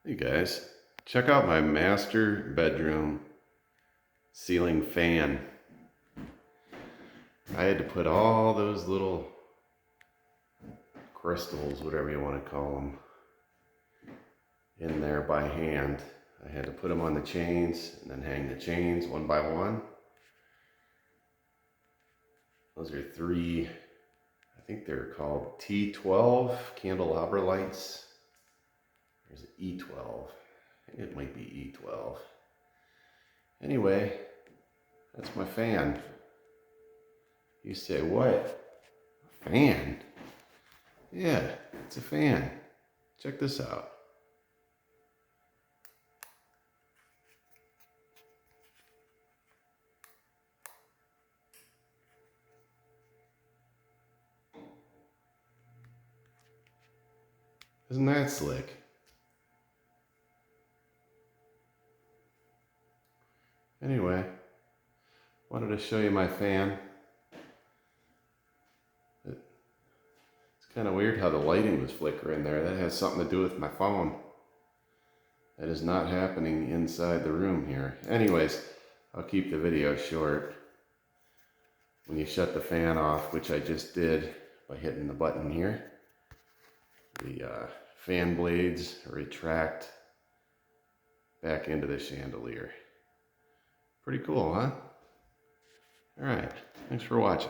Hey guys, check out my master bedroom ceiling fan. I had to put all those little crystals, whatever you want to call them, in there by hand. I had to put them on the chains and then hang the chains one by one. Those are three, I think they're called T12 candelabra lights. There's an E12. It might be E12. Anyway, that's my fan. You say, what? A fan? Yeah, it's a fan. Check this out. Isn't that slick? Anyway, wanted to show you my fan. It's kind of weird how the lighting was flickering there. That has something to do with my phone. That is not happening inside the room here. Anyways, I'll keep the video short. When you shut the fan off, which I just did by hitting the button here, the fan blades retract back into the chandelier. Pretty cool, huh? All right, thanks for watching.